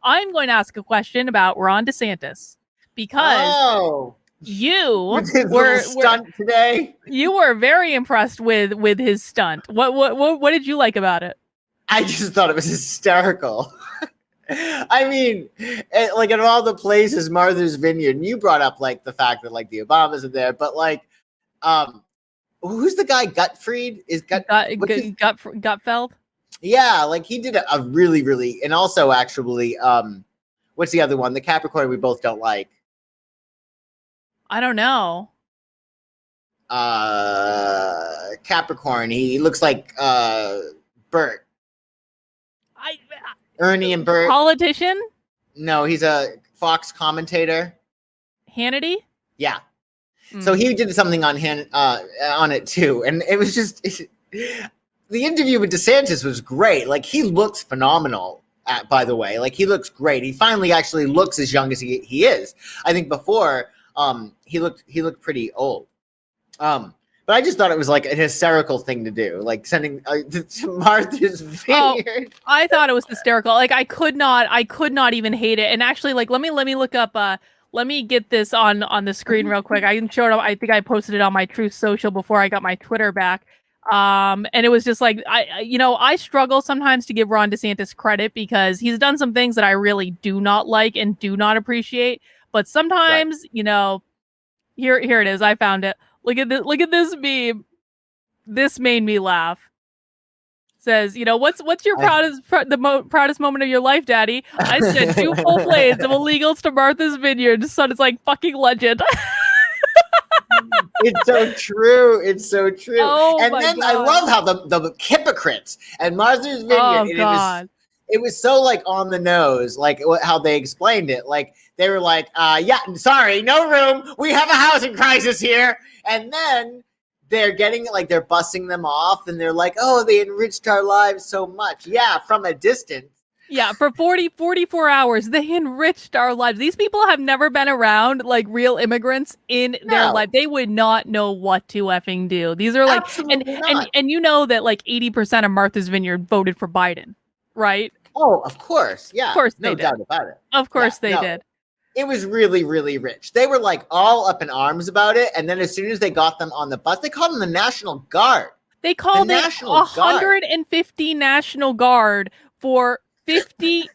I'm going to ask a question about Ron DeSantis because Oh, you with his were little stunt today. you were very impressed with his stunt. What did you like about it? I just thought it was hysterical. I mean, like in all the places, Martha's Vineyard. And you brought up like the fact that like the Obamas are there, but like, who's the guy? Gutfried is Gutfeld? Yeah, like he did a really, really, and also actually, what's the other one? The Capricorn we both don't like. I don't know. Capricorn. He looks like Bert. Ernie and Bert. Politician? No, he's a Fox commentator. Hannity? Yeah. So he did something on him on it too, and it was just the interview with DeSantis was great. Like he looks phenomenal. By the way, like he looks great. He finally actually looks as young as he is. I think before he looked pretty old. But I just thought it was like an hysterical thing to do, like sending to Martha's Vineyard. Oh, I thought it was hysterical. Like I could not even hate it. And actually, like let me look up. Let me get this on the screen real quick. I can show it. I think I posted it on my Truth Social before I got my Twitter back. And it was just like I struggle sometimes to give Ron DeSantis credit because he's done some things that I really do not like and do not appreciate. But sometimes, right. Here it is. I found it. Look at this meme. This made me laugh. Says, what's your proudest moment of your life, Daddy? I sent 2 full plates of illegals to Martha's Vineyard. Son, it's like fucking legend. It's so true. It's so true. Oh, and then God. I love how the hypocrites at Martha's Vineyard. Oh, God. It was so like on the nose, like how they explained it. Like they were like, yeah, sorry, no room. We have a housing crisis here. And then they're getting like they're bussing them off and they're like, oh, they enriched our lives so much. Yeah, from a distance. Yeah, for 44 hours, they enriched our lives. These people have never been around like real immigrants in their life. They would not know what to effing do. These are like, and you know that like 80% of Martha's Vineyard voted for Biden, right? Oh, of course. Yeah. Of course no doubt about it. Of course they did. It was really, really rich. They were like all up in arms about it. And then as soon as they got them on the bus, they called them the National Guard. They called it 150 National Guard for 50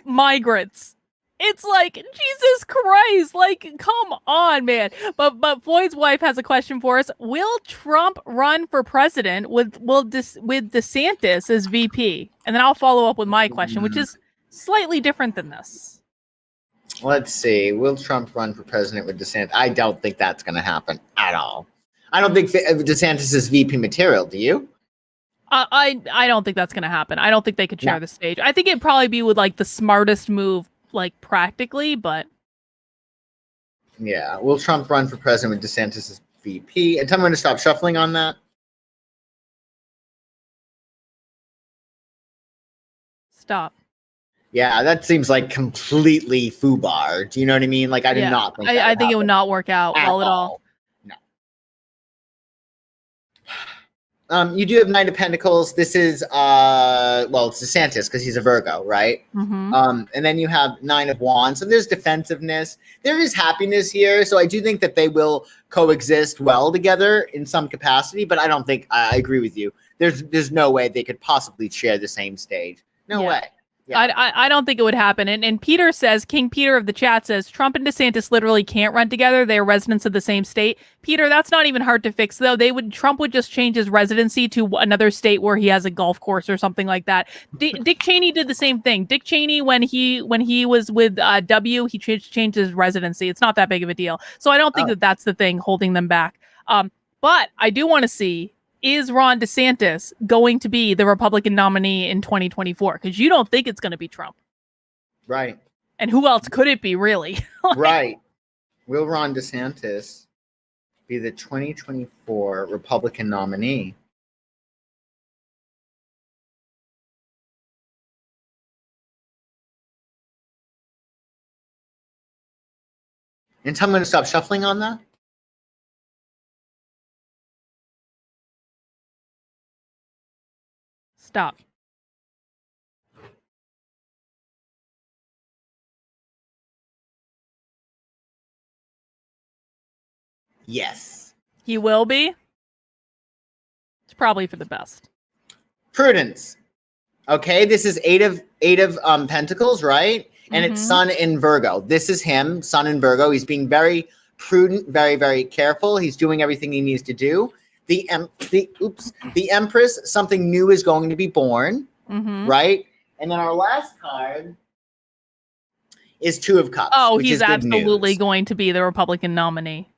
migrants. It's like, Jesus Christ, like, come on, man. But Floyd's wife has a question for us. Will Trump run for president with DeSantis as VP? And then I'll follow up with my question, which is slightly different than this. Let's see. Will Trump run for president with DeSantis? I don't think that's going to happen at all. I don't think DeSantis is VP material. Do you? I don't think that's going to happen. I don't think they could share the stage. I think it'd probably be with like the smartest move, like practically, but. Yeah. Will Trump run for president with DeSantis as VP? And tell me when to stop shuffling on that. Stop. Yeah, that seems like completely foobar. Do you know what I mean? Like, I did not think I think it would not work out well at all. No. You do have Knight of Pentacles. This is, well, it's DeSantis because he's a Virgo, right? Mm-hmm. And then you have Nine of Wands. So there's defensiveness. There is happiness here. So I do think that they will coexist well together in some capacity. But I don't think, I agree with you. There's no way they could possibly share the same stage. No way. Yeah. I don't think it would happen. And Peter says, King Peter of the chat says, Trump and DeSantis literally can't run together. They are residents of the same state. Peter, that's not even hard to fix, though. Trump would just change his residency to another state where he has a golf course or something like that. Dick Cheney did the same thing. Dick Cheney, when he was with W, he changed his residency. It's not that big of a deal. So I don't think that's the thing holding them back. But I do want to see, is Ron DeSantis going to be the Republican nominee in 2024? Because you don't think it's going to be Trump. Right. And who else could it be, really? Right. Will Ron DeSantis be the 2024 Republican nominee? And tell me when to stop shuffling on that. Stop. Yes. He will be. It's probably for the best. Prudence. Okay, this is eight of Pentacles, right? And it's Sun in Virgo. This is him, Sun in Virgo. He's being very prudent, very, very careful. He's doing everything he needs to do. The Empress, something new is going to be born, right? And then our last card is Two of Cups. Oh, which he's is good absolutely news. going to be the Republican nominee.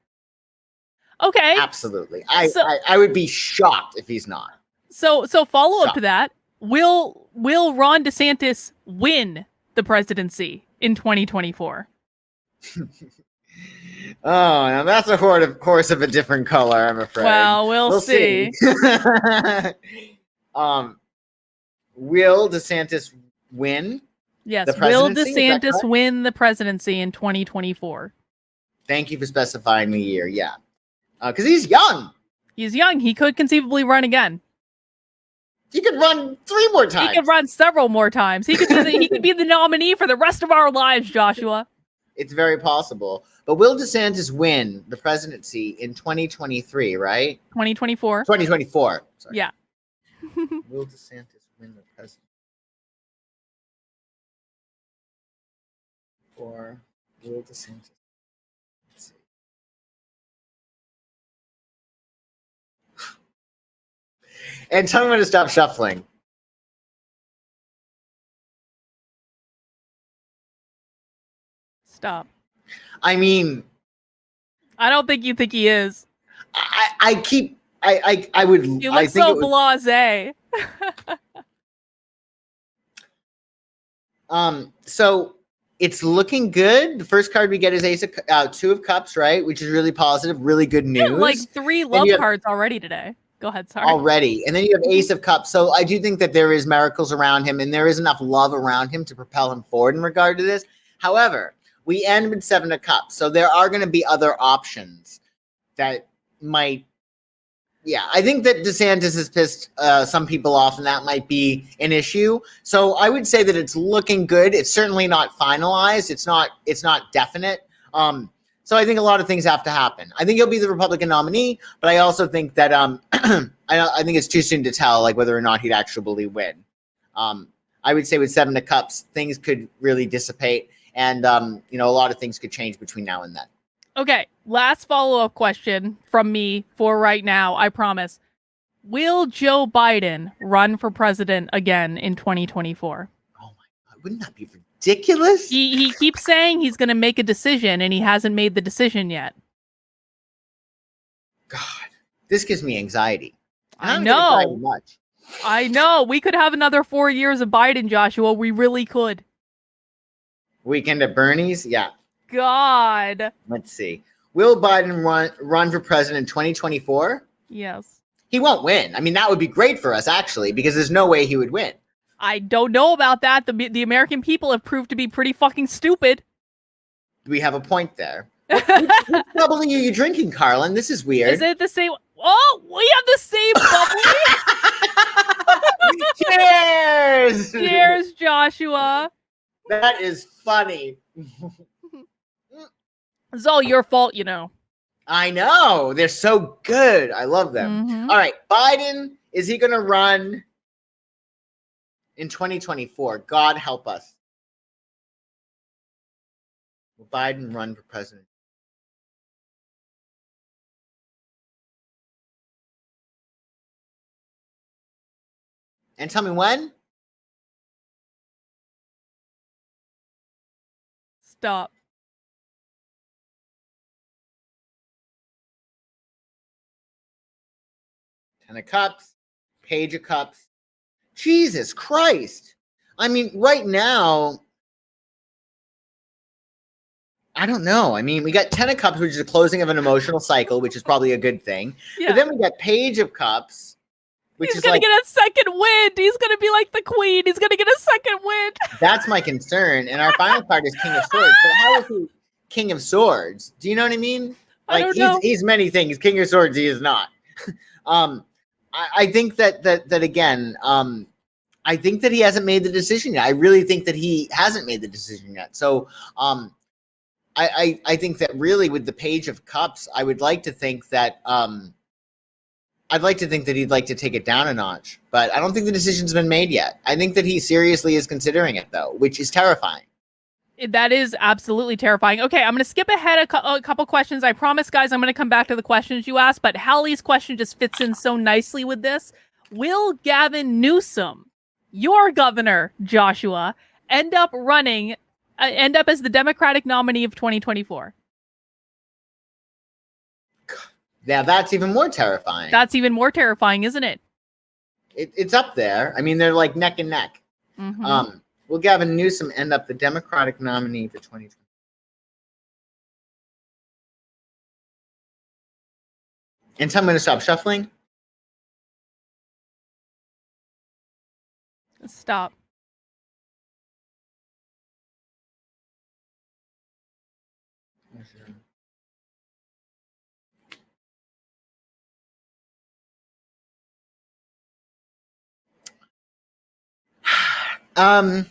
Okay. Absolutely. I would be shocked if he's not. So follow up to that. Will Ron DeSantis win the presidency in 2024? Oh, now that's a horse of a different color, I'm afraid. Well, we'll see. Will DeSantis win? Yes. The Will presidency? DeSantis win the presidency in 2024? Thank you for specifying the year. Yeah. Because he's young. He's young. He could conceivably run again. He could run 3 more times. He could run several more times. He could be the nominee for the rest of our lives, Joshua. It's very possible. But will DeSantis win the presidency in 2023, right? 2024. 2024. Sorry. Yeah. Will DeSantis win the presidency? Or will DeSantis? Let's see. And tell me when to stop shuffling. Stop. I mean, I don't think you think he is. I would. You look I think so blasé. So it's looking good. The first card we get is Two of Cups, right? Which is really positive, really good news. Like 3 love cards already today. Go ahead, sorry. Already. And then you have Ace of Cups. So I do think that there is miracles around him and there is enough love around him to propel him forward in regard to this. However, we end with 7 of Cups. So there are going to be other options that might. Yeah, I think that DeSantis has pissed some people off, and that might be an issue. So I would say that it's looking good. It's certainly not finalized. It's not definite. So I think a lot of things have to happen. I think he'll be the Republican nominee, but I also think that I think it's too soon to tell like whether or not he'd actually win. I would say with 7 of Cups, things could really dissipate, and a lot of things could change between now and then. Okay, last follow-up question from me for right now, I promise. Will Joe Biden run for president again in 2024? Oh my God, wouldn't that be ridiculous? He keeps saying he's going to make a decision, and he hasn't made the decision yet. God, this gives me anxiety. I know. Much. I know. We could have another 4 years of Biden, Joshua. We really could. Weekend at Bernie's? Yeah. God. Let's see. Will Biden run for president in 2024? Yes. He won't win. I mean, that would be great for us, actually, because there's no way he would win. I don't know about that. The American people have proved to be pretty fucking stupid. We have a point there. Which bubbly are you drinking, Carlin? This is weird. Is it the same? Oh, we have the same bubbly. Cheers! Cheers, Joshua. That is funny. It's all your fault, I know. They're so good. I love them. Mm-hmm. All right. Biden, is he going to run in 2024? God help us. Will Biden run for president? And tell me when? Stop. Ten of Cups, Page of Cups. Jesus Christ. I mean, right now, I don't know. I mean, we got 10 of Cups, which is a closing of an emotional cycle, which is probably a good thing. Yeah. But then we got Page of Cups, which He's is gonna like, get a second wind. He's gonna be like the queen. He's gonna get a second wind. That's my concern. And our final card is King of Swords. But how is he King of Swords? Do you know what I mean? Like, I don't know. He's many things. King of Swords, he is not. I think that again, I think that he hasn't made the decision yet. I really think that he hasn't made the decision yet. So I think that really with the Page of Cups, I would like to think that I'd like to think that he'd like to take it down a notch, but I don't think the decision's been made yet. I think that he seriously is considering it, though, which is terrifying. That is absolutely terrifying. Okay, I'm going to skip ahead a couple questions. I promise, guys, I'm going to come back to the questions you asked, but Hallie's question just fits in so nicely with this. Will Gavin Newsom, your governor, Joshua, end up as the Democratic nominee of 2024? Now, that's even more terrifying. That's even more terrifying, isn't it? It's up there. I mean, they're like neck and neck. Mm-hmm. Will Gavin Newsom end up the Democratic nominee for 2020? And so I'm going to stop shuffling. Stop. I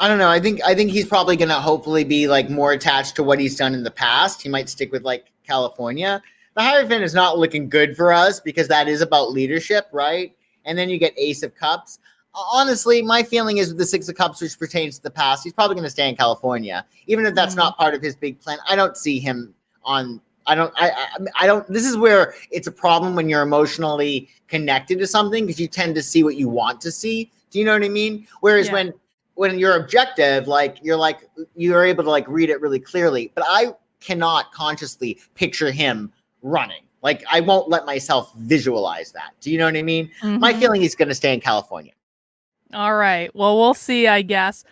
don't know. I think he's probably going to hopefully be like more attached to what he's done in the past. He might stick with like California. The Hierophant is not looking good for us because that is about leadership, right? And then you get Ace of Cups. Honestly, my feeling is with the Six of Cups, which pertains to the past, he's probably going to stay in California, even if that's not part of his big plan. I don't see him on. I don't. This is where it's a problem when you're emotionally connected to something because you tend to see what you want to see. Do you know what I mean? Whereas when you're objective, like you're able to like read it really clearly. But I cannot consciously picture him running. Like I won't let myself visualize that. Do you know what I mean? My feeling he's going to stay in California. All right. Well, we'll see, I guess.